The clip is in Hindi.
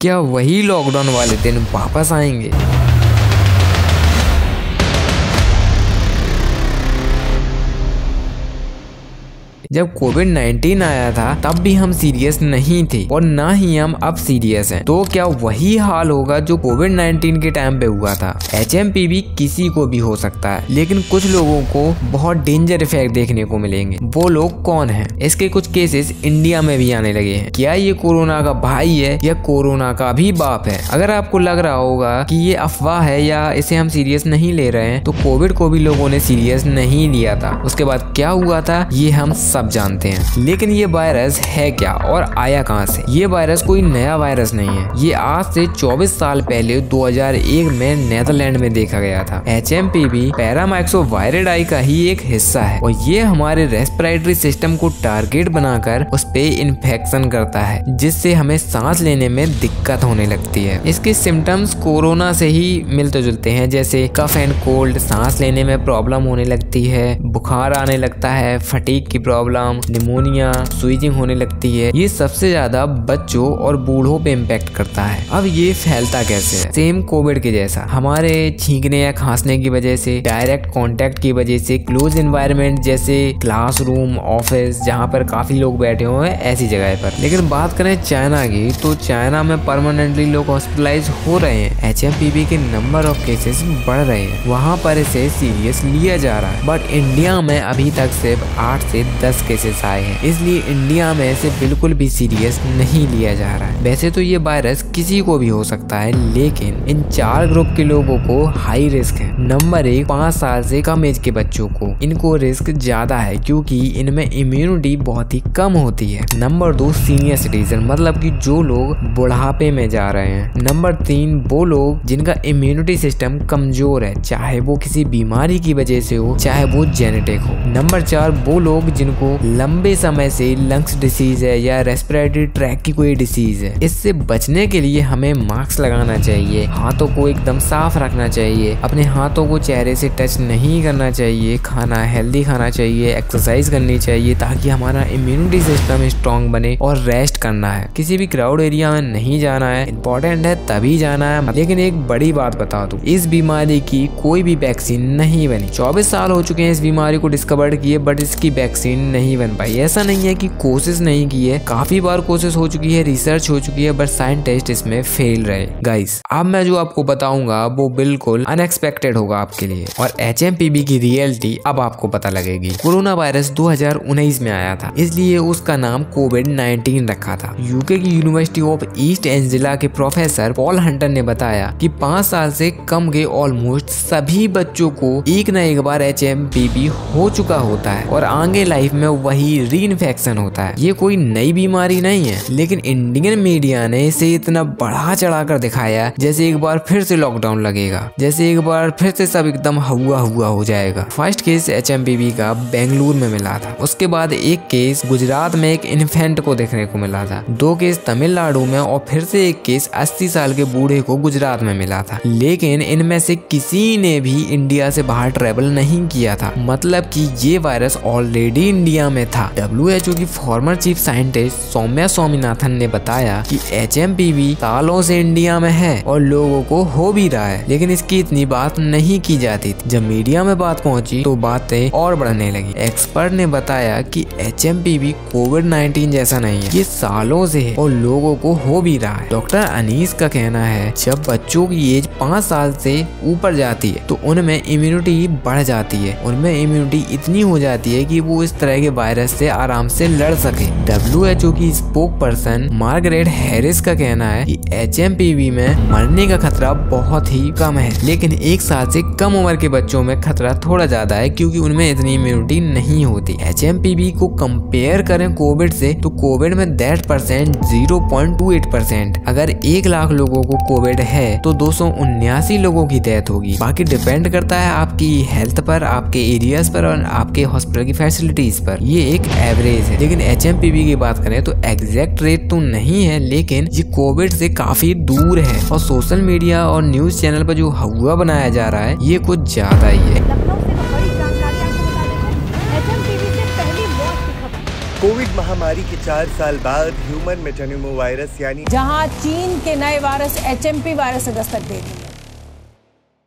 क्या वही लॉकडाउन वाले दिन वापस आएंगे? जब कोविड-19 आया था तब भी हम सीरियस नहीं थे और ना ही हम अब सीरियस हैं। तो क्या वही हाल होगा जो कोविड-19 के टाइम पे हुआ था? HMPV किसी को भी हो सकता है, लेकिन कुछ लोगों को बहुत डेंजर इफेक्ट देखने को मिलेंगे। वो लोग कौन हैं? इसके कुछ केसेस इंडिया में भी आने लगे हैं। क्या ये कोरोना का भाई है या कोरोना का भी बाप है? अगर आपको लग रहा होगा कि ये अफवाह है या इसे हम सीरियस नहीं ले रहे हैं, तो कोविड को भी लोगों ने सीरियस नहीं लिया था। उसके बाद क्या हुआ था ये हम सब जानते हैं। लेकिन ये वायरस है क्या और आया कहां से? ये वायरस कोई नया वायरस नहीं है। ये आज से 24 साल पहले 2001 में नेदरलैंड में देखा गया था। HMPV पैरामाइक्सोवायरिडाई का ही एक हिस्सा है और ये हमारे रेस्पिरेटरी सिस्टम को टारगेट बनाकर उस पे इन्फेक्शन करता है, जिससे हमें सांस लेने में दिक्कत होने लगती है। इसके सिम्टम्स कोरोना से ही मिलते जुलते हैं, जैसे कफ एंड कोल्ड, सांस लेने में प्रॉब्लम होने लगती है, बुखार आने लगता है, फटीग की प्रॉब्लम, निमोनिया, स्वीजिंग होने लगती है। ये सबसे ज्यादा बच्चों और बूढ़ों पे इम्पैक्ट करता है। अब ये फैलता कैसे है? सेम कोविड के जैसा, हमारे छींकने या खांसने की वजह से, डायरेक्ट कांटेक्ट की वजह से, क्लोज एनवायरनमेंट जैसे क्लासरूम, ऑफिस जहाँ पर काफी लोग बैठे हुए हैं ऐसी जगह पर। लेकिन बात करें चाइना की, तो चाइना में परमानेंटली लोग हॉस्पिटलाइज हो रहे हैं। HMPV के नंबर ऑफ केसेस बढ़ रहे हैं, वहाँ पर इसे सीरियस लिया जा रहा है। बट इंडिया में अभी तक सिर्फ 8 से 10 केसेस आए हैं, इसलिए इंडिया में इसे बिल्कुल भी सीरियस नहीं लिया जा रहा है। वैसे तो ये वायरस किसी को भी हो सकता है, लेकिन इन 4 ग्रुप के लोगों को हाई रिस्क है। नंबर 1, 5 साल से कम एज के बच्चों को, इनको रिस्क ज्यादा है क्योंकि इनमें इम्यूनिटी बहुत ही कम होती है। नंबर 2, सीनियर सिटीजन, मतलब कि जो लोग बुढ़ापे में जा रहे हैं। नंबर 3, वो लोग जिनका इम्यूनिटी सिस्टम कमजोर है, चाहे वो किसी बीमारी की वजह से हो, चाहे वो जेनेटिक हो। नंबर 4, वो लोग जिनको लंबे समय से लंग्स डिसीज है या रेस्पिरेटरी ट्रैक की कोई डिसीज है। इससे बचने के लिए हमें मास्क लगाना चाहिए, हाथों को एकदम साफ रखना चाहिए, अपने हाथों को चेहरे से टच नहीं करना चाहिए, खाना हेल्दी खाना चाहिए, एक्सरसाइज करनी चाहिए ताकि हमारा इम्यूनिटी सिस्टम स्ट्रॉन्ग बने, और रेस्ट करना है। किसी भी क्राउड एरिया में नहीं जाना है, इम्पोर्टेंट है तभी जाना है। लेकिन एक बड़ी बात बता दूं, इस बीमारी की कोई भी वैक्सीन नहीं बनी। 24 साल हो चुके हैं इस बीमारी को डिस्कवर किए, बट इसकी वैक्सीन नहीं बन पाई। ऐसा नहीं है कि कोशिश नहीं की है, काफी बार कोशिश हो चुकी है, रिसर्च हो चुकी है, बट साइंटिस्ट इसमें फेल रहे। गाइस, अब मैं जो आपको बताऊंगा वो बिल्कुल अनएक्सपेक्टेड होगा आपके लिए, और HMPV की रियलिटी अब आपको पता लगेगी। कोरोना वायरस 2019 में आया था, इसलिए उसका नाम कोविड-19 रखा था। यूके की यूनिवर्सिटी ऑफ ईस्ट एंजिला के प्रोफेसर पॉल हंटर ने बताया कि 5 साल से कम के ऑलमोस्ट सभी बच्चों को एक न एक बार HMPV हो चुका होता है और आगे लाइफ में वही री इन्फेक्शन होता है। ये कोई नई बीमारी नहीं है, लेकिन इंडियन मीडिया ने इसे इतना बढ़ा चढ़ा कर दिखाया जैसे एक बार फिर से लॉकडाउन लगेगा, जैसे एक बार फिर से सब एकदम हुआ हो जाएगा। फर्स्ट केस HMPV का बेंगलुरु में मिला था, उसके बाद एक केस गुजरात में एक इन्फेंट को देखने को मिला था, 2 केस तमिलनाडु में, और फिर से एक केस 80 साल के बूढ़े को गुजरात में मिला था। लेकिन इनमें से किसी ने भी इंडिया से बाहर ट्रेवल नहीं किया था, मतलब कि ये वायरस ऑलरेडी इंडिया में था। WHO की former chief scientist Soumya Swaminathan ने बताया कि HMPV सालों से इंडिया में है और लोगों को हो भी रहा है, लेकिन इसकी इतनी बात नहीं की जाती थी। जब मीडिया में बात पहुंची तो बातें और बढ़ने लगी। एक्सपर्ट ने बताया कि HMPV कोविड-19 जैसा नहीं है, ये सालों से है और लोगों को हो भी रहा है। डॉक्टर अनीस का कहना है जब बच्चों की एज 5 साल से ऊपर जाती है तो उनमें इम्यूनिटी बढ़ जाती है, उनमें इम्यूनिटी इतनी हो जाती है कि वो इस तरह के वायरस से आराम से लड़ सके। WHO की स्पोक पर्सन मार्गरेट हैरिस का कहना है कि HMPV में मरने का खतरा बहुत ही कम है, लेकिन 1 साल से कम उम्र के बच्चों में खतरा थोड़ा ज्यादा है क्योंकि उनमें इतनी इम्यूनिटी नहीं होती। HMPV को कंपेयर करें कोविड से तो कोविड में दैट परसेंट 0.28%। अगर 1 लाख लोगों को कोविड है तो 279 लोगों की डेथ होगी। बाकी डिपेंड करता है आपकी हेल्थ पर, आपके एरियाज पर और आपके हॉस्पिटल की फैसिलिटीज पर। ये एक एवरेज है, लेकिन HMPV की बात करें तो एग्जैक्ट रेट तो नहीं है, लेकिन ये कोविड से काफी दूर है। और सोशल मीडिया और न्यूज चैनल पर जो हुआ बनाया जा रहा है ये कुछ ज्यादा ही है। कोविड महामारी के 4 साल बाद ह्यूमन मेटानिमो वायरस यानी जहां चीन के नए वायरस HMP वायरस से दस्तक दे रही है।